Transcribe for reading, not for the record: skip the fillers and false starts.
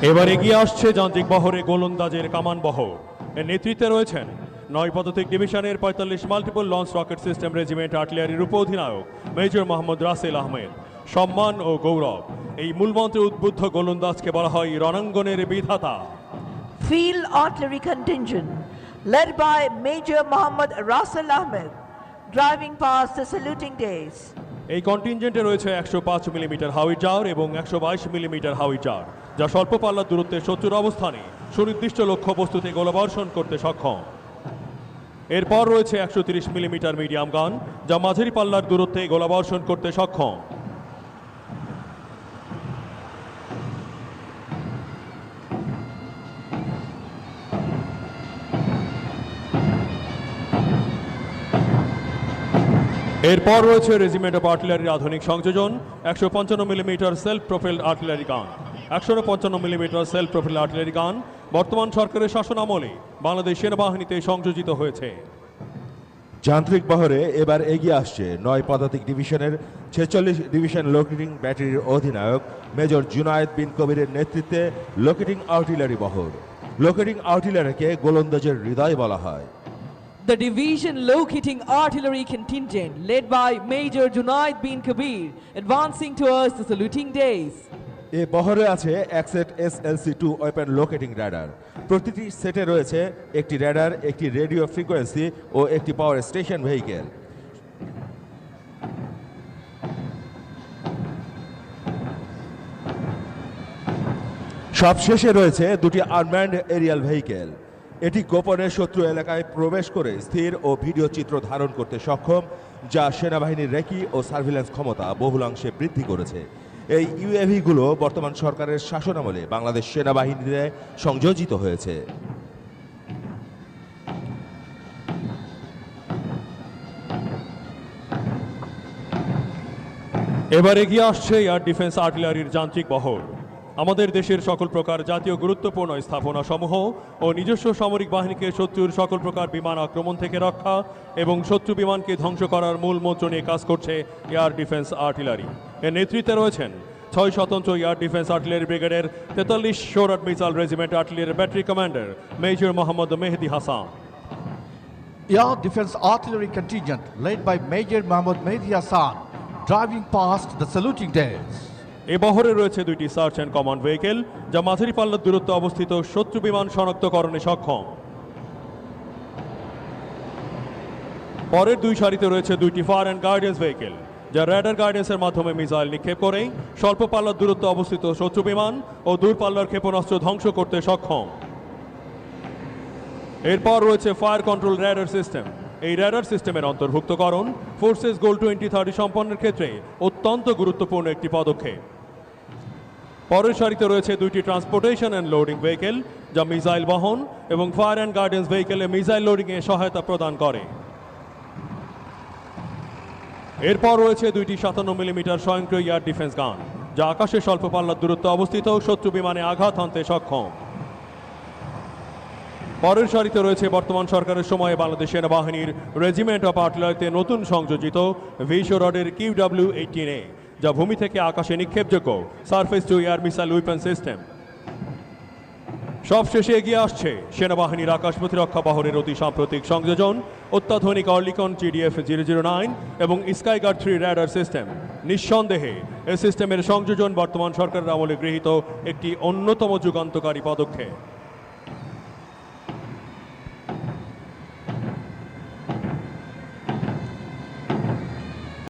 এবার এগিয়ে আসছে যান্ত্রিক বহরে গোলন্দাজের কামান বহর। এর নেতৃত্বে রয়েছেন ৯ পদাতিক ডিভিশনের ৪৫ multiple launch rocket system regiment আর্টিলারির উপ অধিনায়ক মেজর মোহাম্মদ রাসেল আহমেদ। সম্মান ও গৌরব, এই মূলমন্ত্রে উদ্বুদ্ধ গোলন্দাজকে বলা হয় রণাঙ্গনের বিধাতা। Field Artillery Contingent, led by Major Mohammad Rasul Ahmed, driving past the saluting days. এই কন্টিনজেন্টে রয়েছে ১০৫ মিলিমিটার হাউইজার এবং ১২২ মিলিমিটার হাউইজার, যা স্বল্প পাল্লার দূরত্বে শত্রুর অবস্থানে সুনির্দিষ্ট লক্ষ্যবস্তুতে গোলাবর্ষণ করতে সক্ষম। এরপর রয়েছে ১৩০ মিলিমিটার মিডিয়াম গান, যা মাঝারি পাল্লার দূরত্বে গোলাবর্ষণ করতে সক্ষম। এরপর রয়েছে রেজিমেন্ট অফ আর্টিলারির আধুনিক সংযোজন ১৫৫ মিলিমিটার সেলফ প্রোপেলড আর্টিলারি গান। ১৫৫ মিলিমিটার সেলফ প্রোপেলড আর্টিলারি গান বর্তমান সরকারের শাসনামলে বাংলাদেশ সেনাবাহিনীতে সংযোজিত হয়েছে। যান্ত্রিক বহরে এবার এগিয়ে আসছে ৯ পদাতিক ডিভিশনের ৪৬ ডিভিশন লোকেটিং ব্যাটারির অধিনায়ক মেজর জুনায়েদ বিন কবিরের নেতৃত্বে লোকেটিং আর্টিলারি বহর। লোকেটিং আর্টিলারিকে গোলন্দাজের হৃদয় বলা হয়। The division locating artillery contingent led by Major Junaid bin Kabir advancing towards the saluting days. এ বহরে আছে এক set SLC-2 weapon locating radar. প্রতিটি সেটে রয়েছে একটি র্যাডার, একটি রেডিও ফ্রিকোয়েন্সি ও একটি পাওয়ার স্টেশন ভেহিকেল। সবশেষে রয়েছে দুটি আনম্যান্ড এরিয়াল ভেহিকেল। এটি গোপনে শত্রু এলাকায় প্রবেশ করে স্থির ও ভিডিও চিত্র ধারণ করতে সক্ষম, যা সেনাবাহিনীর রেকি ও সার্ভিল্যান্স ক্ষমতা বহুলাংশে বৃদ্ধি করেছে। এই ইউএভিগুলো বর্তমান সরকারের শাসনামলে বাংলাদেশ সেনাবাহিনীতে সংযোজিত হয়েছে। এবার এগিয়ে আসছে এয়ার ডিফেন্স আর্টিলারির যান্ত্রিক বহর। আমাদের দেশের সকল প্রকার জাতীয় গুরুত্বপূর্ণ স্থাপনা সমূহ ও নিজস্ব সামরিক বাহিনীকে শত্রুর সকল প্রকার বিমান আক্রমণ থেকে রক্ষা এবং শত্রু বিমানকে ধ্বংস করার মূল মন্ত্র নিয়ে কাজ করছে এয়ার ডিফেন্স আর্টিলারি। এর নেতৃত্বে রয়েছেন ৬ স্বতন্ত্র এয়ার ডিফেন্স আর্টিলারি ব্রিগেডের ৪৩ SHORAD missile regiment artillery battery commander major Mohammad Mehedi Hasan. Air Defense Artillery Contingent led by Major Mohammad Mehdi Hassan, driving past the saluting days. এ বহরে রয়েছে দুইটি সার্চ অ্যান্ড কমান্ড ভেহিকেল, যা মাঝারি পাল্লার দূরত্বে অবস্থিত শত্রু বিমান শনাক্তকরণে সক্ষম। পরের দুই সারিতে রয়েছে দুইটি ফায়ার অ্যান্ড গাইডেন্স ভেহিকেল, যা র্যাডার গাইডেন্সের মাধ্যমে মিসাইল নিক্ষেপ করেই স্বল্প পাল্লার দূরত্বে অবস্থিত শত্রু বিমান ও দূরপাল্লার ক্ষেপণাস্ত্র ধ্বংস করতে সক্ষম। এরপর রয়েছে ফায়ার কন্ট্রোল র্যাডার সিস্টেম। এই র্যাডার সিস্টেমের অন্তর্ভুক্তকরণ ফোর্সেস গোল 2030 সম্পন্নের ক্ষেত্রে অত্যন্ত গুরুত্বপূর্ণ একটি পদক্ষেপ। পরের সারিতে রয়েছে দুইটি ট্রান্সপোর্টেশন অ্যান্ড লোডিং ভেহিকেল, যা মিসাইল বহন এবং ফায়ার অ্যান্ড গাইডেন্স ভেহিকেলে মিসাইল লোডিংয়ে সহায়তা প্রদান করে। এরপর রয়েছে দুইটি ৫৭ মিলিমিটার স্বয়ংক্রিয় এয়ার ডিফেন্স গান, যা আকাশে স্বল্প পাল্লার দূরত্বে অবস্থিত শত্রু বিমানে আঘাত হানতে সক্ষম। পরের সারিতে রয়েছে বর্তমান সরকারের সময়ে বাংলাদেশ সেনাবাহিনীর রেজিমেন্ট অফ আর্টিলারিতে নতুন সংযোজিত ভিশোরডের QW-18A, যা ভূমি থেকে আকাশে নিক্ষেপযোগ্য surface to air missile weapon system. সবশেষে এগিয়ে আসছে সেনাবাহিনীর আকাশ প্রতিরক্ষা বহরের অতি সাম্প্রতিক সংযোজন অত্যাধুনিক অর্লিকন TDF-009 এবং স্কাইগার্ড 3 র্যাডার সিস্টেম। নিঃসন্দেহে এ সিস্টেমের সংযোজন বর্তমান সরকারের আমলে গৃহীত একটি অন্যতম যুগান্তকারী পদক্ষেপ।